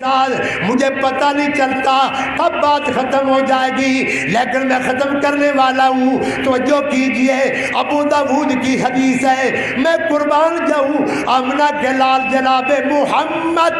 مجھے پتہ نہیں چلتا کب بات ختم ہو جائے گی، لیکن میں ختم کرنے والا ہوں۔ توجہ کیجئے، ابو داؤد کی حدیث ہے، میں قربان جاؤں آمنہ کے لال جناب محمد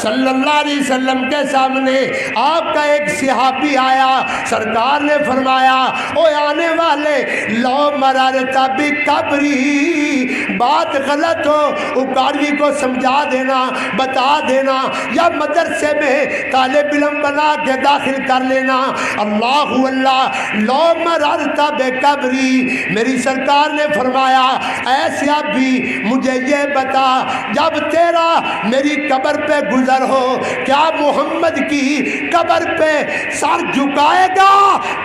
صلی اللہ علیہ وسلم کے سامنے آپ کا ایک صحابی آیا، سرکار نے فرمایا او آنے والے لو مرارتا بھی قبری، بات غلط ہو اکاڑی کو سمجھا دینا، بتا دینا، یا مدرسے میں طالب علم بنا کے داخل کر لینا۔ اللہ اللہ، لو مرارتا بے قبری، میری سرکار نے فرمایا اے صحابی مجھے یہ بتا، جب تیرا میری قبر پہ گزر ہو کیا محمد کی قبر پہ سر جھکائے گا؟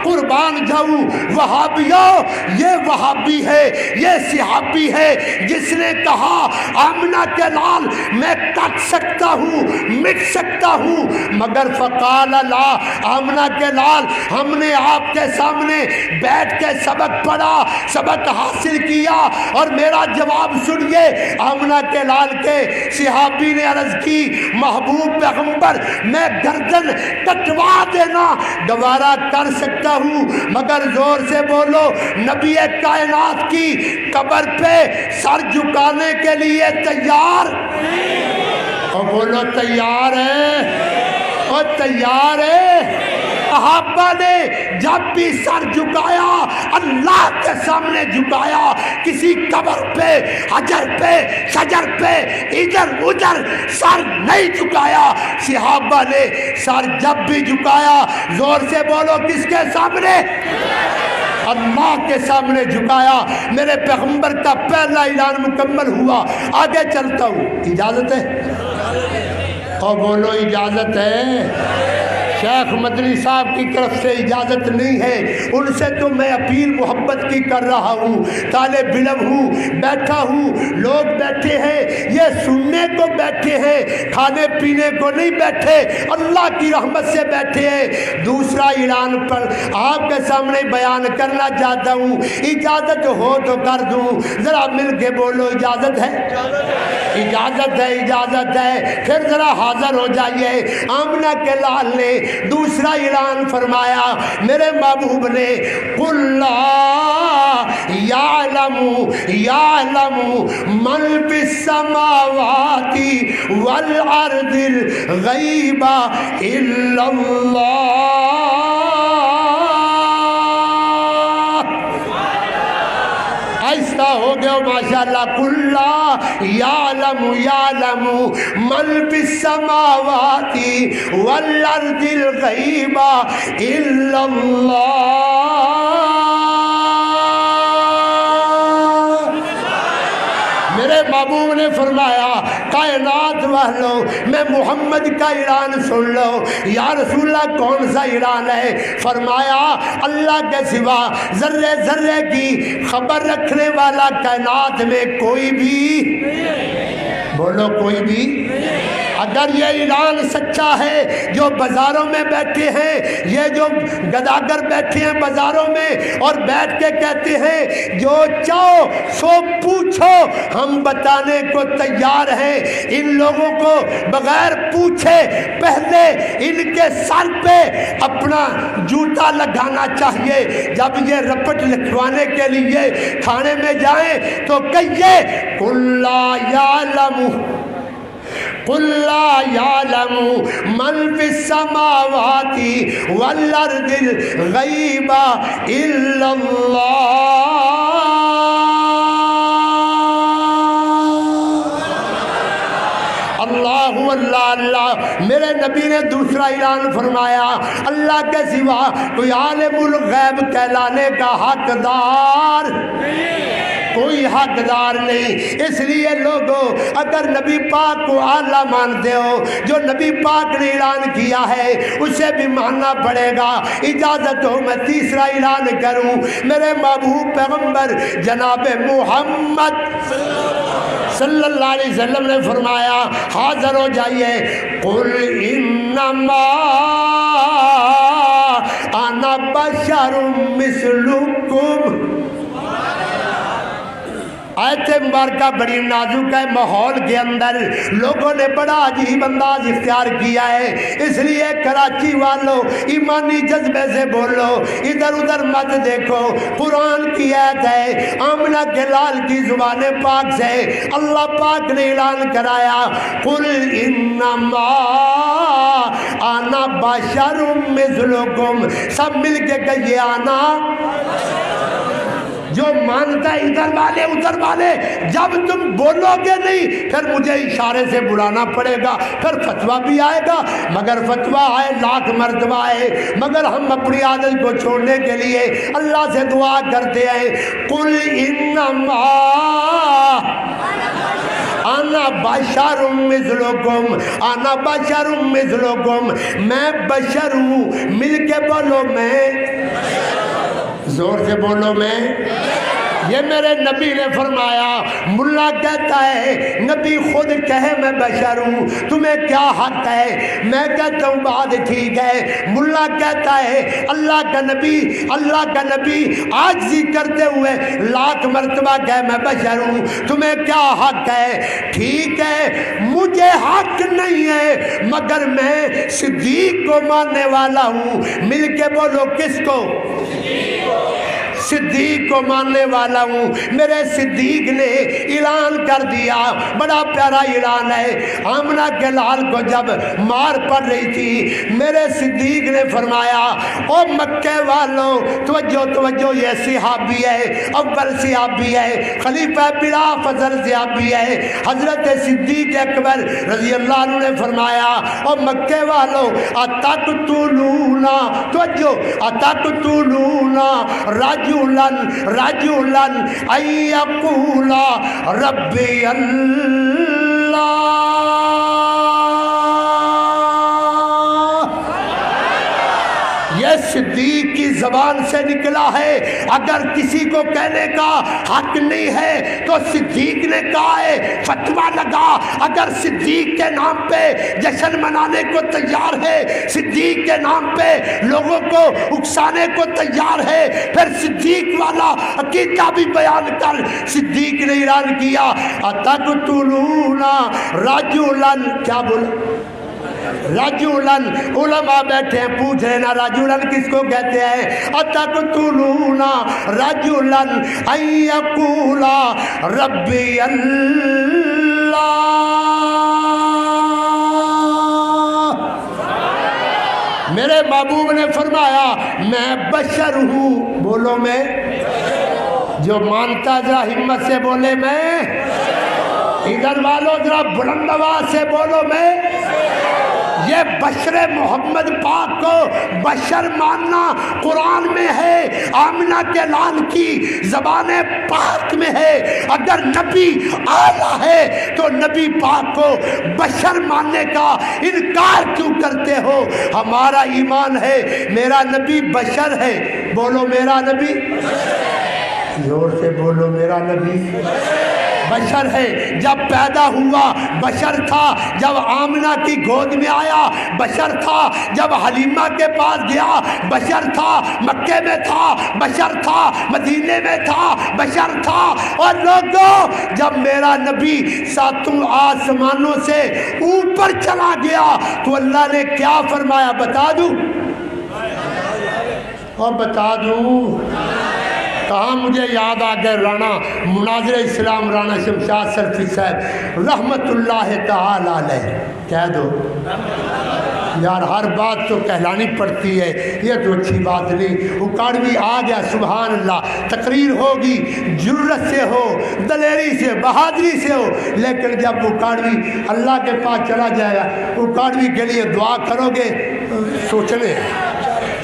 قربان جاؤں وہابیوں، یہ وہابی ہے، یہ صحابی ہے جس نے کہا آمنہ کے لال میں کٹ سکتا ہوں، مٹ سکتا ہوں، مگر فقال لا، آمنہ کے لال ہم نے آپ کے سامنے بیٹھ کے سبق پڑھا، سبق حاصل کیا، اور میرا جواب سنیے۔ آمنہ کے لال کے صحابی نے عرض کی محبوب پیغمبر میں گردن کٹوا دینا گوارا کر سکتا ہوں، مگر زور سے بولو نبی کائنات کی قبر پہ سر جھکانے کے لیے تیار؟ اور بولو تیار ہے، اور تیار ہے۔ صحابہ نے جب بھی سر جھکایا اللہ کے سامنے جھکایا، کسی قبر پہ، حجر پہ، شجر پہ، ادھر ادھر سر نہیں جھکایا۔ صحابہ نے سر جب بھی جھکایا زور سے بولو کس کے سامنے؟ اللہ کے سامنے جھکایا۔ میرے پیغمبر کا پہلا اعلان مکمل ہوا۔ آگے چلتا ہوں، اجازت ہے؟ اور بولو اجازت ہے؟ شیخ مدنی صاحب کی طرف سے اجازت نہیں ہے، ان سے تو میں اپیل محبت کی کر رہا ہوں۔ طالب علم ہوں، بیٹھا ہوں، لوگ بیٹھے ہیں، یہ سننے کو بیٹھے ہیں، کھانے پینے کو نہیں بیٹھے، اللہ کی رحمت سے بیٹھے ہیں۔ دوسرا اعلان پر آپ کے سامنے بیان کرنا چاہتا ہوں، اجازت ہو تو کر دوں، ذرا مل کے بولو اجازت ہے؟ اجازت ہے، اجازت ہے۔ پھر ذرا حاضر ہو جائیے۔ آمنہ کے لال نے دوسرا اعلان فرمایا، میرے محبوب نے قُلْ لَا يَعْلَمُ مَنْ فِي السَّمَاوَاتِ وَالْأَرْضِ الْغَيْبَ إِلَّا اللَّهُ۔ ایسا ہو گیا ماشاءاللہ۔ قُلْ لَا يَعْلَمُ مَنْ فِي السَّمَاوَاتِ وَالْأَرْضِ الْغَيْبَ إِلَّا اللَّهُ۔ میرے محبوب نے فرمایا کائنات والو میں محمد کا اعلان سن لو۔ یا رسول اللہ کون سا اعلان ہے؟ فرمایا اللہ کے سوا ذرے ذرے کی خبر رکھنے والا کائنات میں کوئی بھی، بولو کوئی بھی۔ اگر یہ اعلان سچا ہے، جو بازاروں میں بیٹھے ہیں، یہ جو گداگر بیٹھے ہیں بازاروں میں اور بیٹھ کے کہتے ہیں جو چاہو سو پوچھو ہم بتانے کو تیار ہیں، ان لوگوں کو بغیر پوچھے پہلے ان کے سر پہ اپنا جوتا لگانا چاہیے۔ جب یہ رپٹ لکھوانے کے لیے تھانے میں جائیں تو کہیے قُلْ لَا يَعْلَمُ مَنْ فِي السَّمَاوَاتِ وَالْأَرْضِ الْغَيْبَ إِلَّا اللَّهُ۔ اللہ اللہ اللہ۔ میرے نبی نے دوسرا اعلان فرمایا اللہ کے سوا کوئی عالم الغیب کہلانے کا حقدار، کوئی حقدار نہیں۔ اس لیے لوگوں اگر نبی پاک کو اعلیٰ مانتے ہو، جو نبی پاک نے اعلان کیا ہے اسے بھی ماننا پڑے گا۔ اجازت ہو میں تیسرا اعلان کروں۔ میرے محبوب پیغمبر جناب محمد صلی اللہ علیہ وسلم نے فرمایا حاضر ہو جائیے۔ قُلْ إِنَّمَا أَنَا بَشَرٌ مِثْلُكُمْ۔ آیت مبارکہ بڑی نازک ہے، ماحول کے اندر لوگوں نے بڑا عجیب انداز اختیار کیا ہے، اس لیے کراچی والوں ایمانی جذبے سے بولو، ادھر ادھر مت دیکھو۔ قرآن کی آیت ہے، آمنہ کے لال کی زبان پاک سے اللہ پاک نے اعلان کرایا، قل انما انا بشر مثلکم، سب مل کے کہیے آنا۔ جو مانتا ہے ادھر والے جب تم بولو گے نہیں پھر مجھے اشارے سے بلانا پڑے گا، پھر فتویٰ بھی آئے گا، مگر فتویٰ آئے لاکھ مرتبہ آئے، مگر ہم اپنی عادت کو چھوڑنے کے لیے اللہ سے دعا کرتے ہیں، قل انما انا بشر مثلکم، انا بشر مثلکم، میں بشر ہوں، مل کے بولو میں، زور سے بولو میں۔ یہ میرے نبی نے فرمایا، ملا کہتا ہے نبی خود کہے میں بشر ہوں، تمہیں کیا حق ہے؟ میں کہتا ہوں بات ٹھیک ہے۔ ملا کہتا ہے اللہ کا نبی عاجزی کرتے ہوئے لاکھ مرتبہ کہے میں بشر ہوں، تمہیں کیا حق ہے؟ ٹھیک ہے مجھے حق نہیں ہے، مگر میں صدیق کو ماننے والا ہوں، مل کے بولو کس کو؟ صدیق کو ماننے والا ہوں۔ میرے صدیق نے اعلان کر دیا، بڑا پیارا اعلان ہے۔ آمنہ کے لال کو جب مار پڑ رہی تھی، میرے صدیق نے فرمایا، او مکے والوں توجہ، یہ صحابی ہے، اول صحابی ہے، خلیفہ بلا فضل صحابی ہے، حضرت صدیق اکبر رضی اللہ عنہ نے فرمایا، او مکے والوں اتقتلون، توجہ، اتقتلون رجلا ان یقول ربی اللہ، یہ صدیق کی زبان سے نکلا ہے، اگر کسی کو کہنے کا حق نہیں ہے تو صدیق نے کہا ہے، فتویٰ لگا، اگر صدیق کے نام پہ جشن منانے کو تیار ہے، صدیق کے نام پہ لوگوں کو اکسانے کو تیار ہے، پھر صدیق والا عقیدہ بھی بیان کر۔ صدیق نے اعلان کیا، اتقتلون رجلا، کیا بولا؟ رجولن، علماء بیٹھے ہیں پوچھ رہے نا رجولن کس کو کہتے ہیں؟ اتقتلون رجولن ان یقول ربی اللہ، میرے محبوب نے فرمایا میں بشر ہوں، بولو میں، جو مانتا ذرا ہمت سے بولے میں، ادھر والوں ذرا بلند آواز سے بولو میں۔ یہ بشر محمد پاک کو بشر ماننا قرآن میں ہے، آمنہ کے لال کی زبان پاک میں ہے۔ اگر نبی اعلیٰ ہے تو نبی پاک کو بشر ماننے کا انکار کیوں کرتے ہو؟ ہمارا ایمان ہے میرا نبی بشر ہے، بولو میرا نبی، زور سے بولو میرا نبی بشر ہے۔ جب پیدا ہوا بشر تھا، جب آمنہ کی گود میں آیا بشر تھا، جب حلیمہ کے پاس گیا بشر تھا، مکے میں تھا بشر تھا، مدینے میں تھا بشر تھا۔ اور لوگوں جب میرا نبی ساتوں آسمانوں سے اوپر چلا گیا تو اللہ نے کیا فرمایا بتا دوں؟ اور بتا دوں کہاں؟ مجھے یاد آ گئے رانا مناظر اسلام رانا شمشاد سلفی صاحب رحمت اللہ تعالی علیہ، کہہ دو یار، ہر بات تو کہلانی پڑتی ہے، یہ تو اچھی بات نہیں۔ اکاڑوی آ گیا، سبحان اللہ، تقریر ہوگی، جرت سے ہو، دلیری سے، بہادری سے ہو، لیکن جب اکاڑوی اللہ کے پاس چلا جائے گا، اکاڑوی کے لیے دعا کرو گے،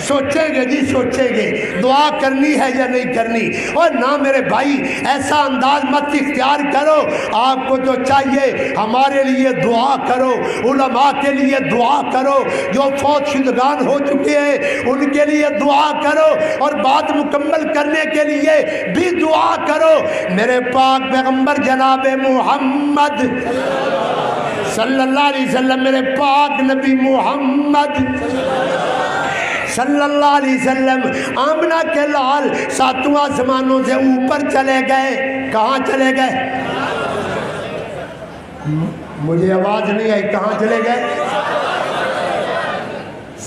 سوچیں گے جی، سوچیں گے دعا کرنی ہے یا نہیں کرنی۔ اور نہ میرے بھائی ایسا انداز مت اختیار کرو، آپ کو تو چاہیے ہمارے لیے دعا کرو، علماء کے لیے دعا کرو، جو فوت شدگان ہو چکے ہیں ان کے لیے دعا کرو، اور بات مکمل کرنے کے لیے بھی دعا کرو۔ میرے پاک پیغمبر جناب محمد صلی اللہ علیہ وسلم، میرے پاک نبی محمد صلی اللہ علیہ وسلم آمنہ کے لال ساتواں آسمانوں سے اوپر چلے گئے. کہاں چلے گئے؟ مجھے آواز نہیں آئی. کہاں چلے گئے؟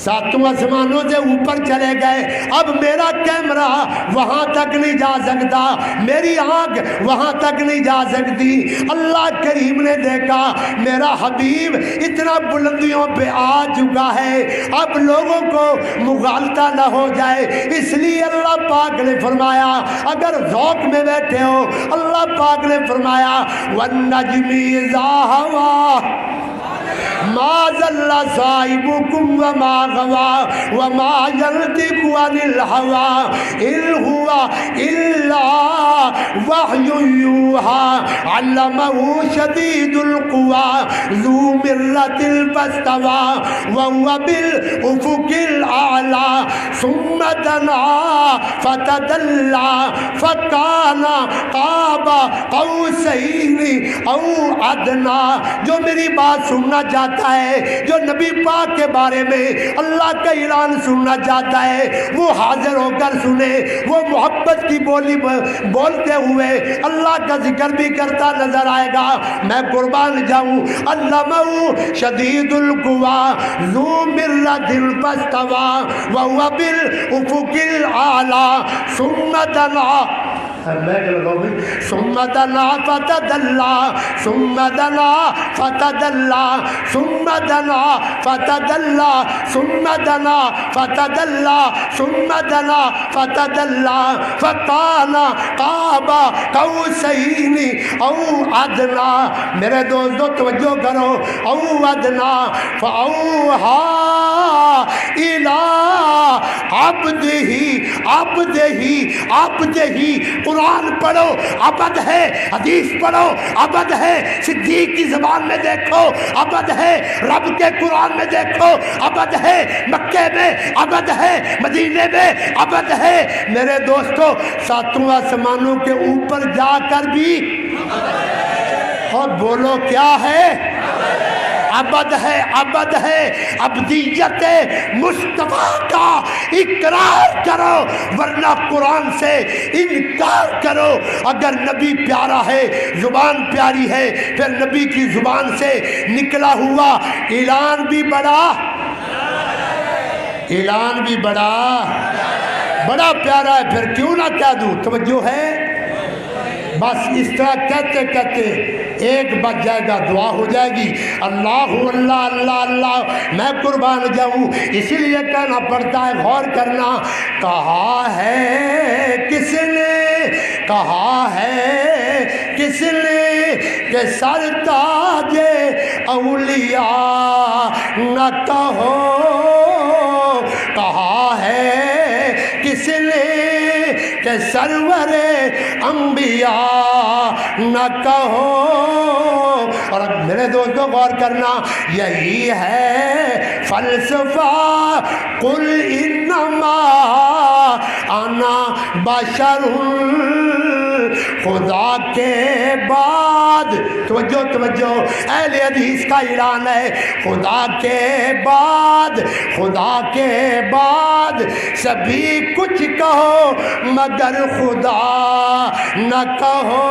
ساتواں آسمانوں سے اوپر چلے گئے. اب میرا کیمرہ وہاں تک نہیں جا سکتا, میری آنکھ وہاں تک نہیں جا سکتی. اللہ کریم نے دیکھا میرا حبیب اتنا بلندیوں پہ آ چکا ہے, اب لوگوں کو مغالطہ نہ ہو جائے, اس لیے اللہ پاک نے فرمایا, اگر ذوق میں بیٹھے ہو, اللہ پاک نے فرمایا وَالنَّجْمِ إِذَا هَوَىٰ ما ضل صاحبكم وما غوى وما ينطق عن الهوى إن هو إلا وحي يوحى علمه شديد القوى ذو مرة فاستوى وهو بالأفق الأعلى ثم دنا فتدلى فكان قاب قوسين أو أدنى. جو میری بات سننا چاہتا ہے, جو نبی پاک کے بارے میں اللہ کا اعلان سننا چاہتا ہے, وہ حاضر ہو کر سنے. وہ محبت کی بولی بولتے ہوئے اللہ کا ذکر بھی کرتا نظر آئے گا. میں قربان جاؤں. علمہ شدید القویٰ ذو مرۃ فاستویٰ وہو بالافق الاعلیٰ ثم دنا ثم دنا فتدلى ثم دنا فتدلى ثم دنا فتدلى ثم دنا فتدلى ثم دنا فتدلى فكان قاب قوسين او ادنى. میرے دوستو توجہ کرو. او ادنى فاوحى الى عبده. قرآن پڑھو ابد ہے, حدیث پڑھو ابد ہے, صدیق کی زبان میں دیکھو ابد ہے, رب کے قرآن میں دیکھو ابد ہے, مکے میں ابد ہے, مدینے میں ابد ہے. میرے دوستو ساتواں آسمانوں کے اوپر جا کر بھی اور بولو کیا ہے؟ ابد ہے, ابد ہے. ابدیت مصطفیٰ کا اقرار کرو ورنہ قرآن سے انکار کرو. اگر نبی پیارا ہے, زبان پیاری ہے, پھر نبی کی زبان سے نکلا ہوا اعلان بھی بڑا, اعلان بھی بڑا پیارا ہے. پھر کیوں نہ کہہ دوں؟ توجہ ہے. بس اس طرح کہتے کہتے ایک بچ جائے گا, دعا ہو جائے گی. اللہ اللہ اللہ اللہ. میں قربان جاؤں, اسی لیے کہنا پڑتا ہے, غور کرنا. کہا ہے کس نے, کہا ہے کس نے کہ سرتاج اولیاء نہ کہو. کہا ہے کس نے کہ سرور انبیاء نہ کہو. اور اب میرے دوستوں غور کرنا, یہی ہے فلسفہ. قل انما انا بشر, خدا کے بعد توجہ توجہ اہل حدیث کا اعلان ہے, خدا کے بعد, خدا کے بعد سبھی کچھ کہو مگر خدا نہ کہو.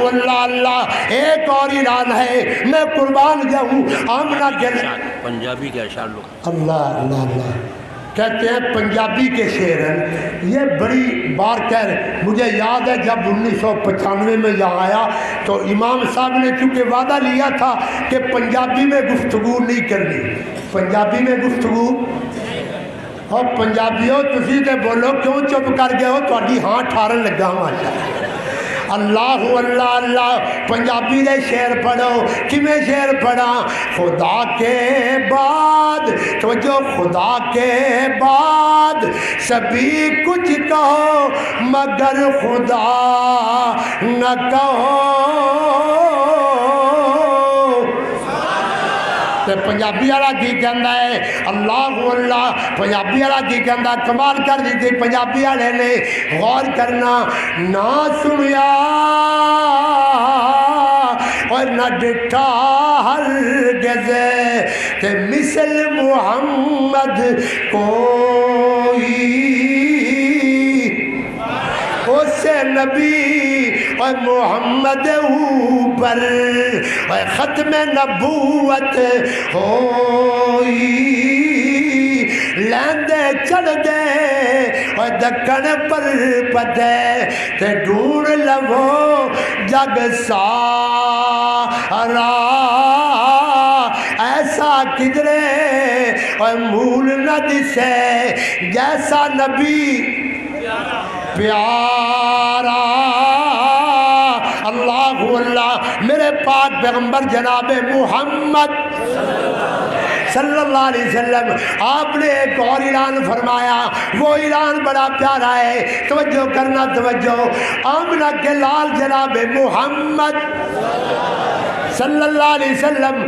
اللہ اللہ. ایک اور اعلان ہے, میں قربان جاؤں. آمنہ کے پنجابی کے اشعار لوگ اللہ اللہ اللہ کہتے ہیں, پنجابی کے شعر ہیں. یہ بڑی بار کہہ رہے. مجھے یاد ہے جب 1995 میں یہاں آیا تو امام صاحب نے چونکہ وعدہ لیا تھا کہ پنجابی میں گفتگو نہیں کرنی. پنجابی میں گفتگو, اور پنجابیوں تسی تے بولو کیوں چپ کر گئے ہو, تہاڈی ہاں ٹھارن لگا ماشاءاللہ. اللہ اللہ اللہ. پنجابی دے شعر پڑھو. کیویں شعر پڑھا؟ خدا کے بعد توجہ, خدا کے بعد سبھی کچھ کہو مگر خدا نہ کہو. پنجابی والا کی کہندا ہے اللہ اللہ. پنجابی والا کی کہندا, کمال کر دیتی پنجابی والے نے. غور کرنا. نہ سنیا اور نہ ڈٹھا ہرگز کہ مثل محمد کوئی اس نبی اور محمد اوپر اور ختم نبوت ہوئی لیندے چڑھ دے اور دکن پر پتے تے ڈھونڈ لو جگ سارا ایسا کدرے اور مول نہ دسے جیسا نبی پیارا اللہ اللہ میرے پاک پیغمبر جناب محمد صلی اللہ علیہ وسلم آپ نے ایک اور اعلان فرمایا، وہ اعلان بڑا پیارا ہے، توجہ کرنا توجہ۔ آمنہ کے لال جناب محمد صلی اللہ علیہ وسلم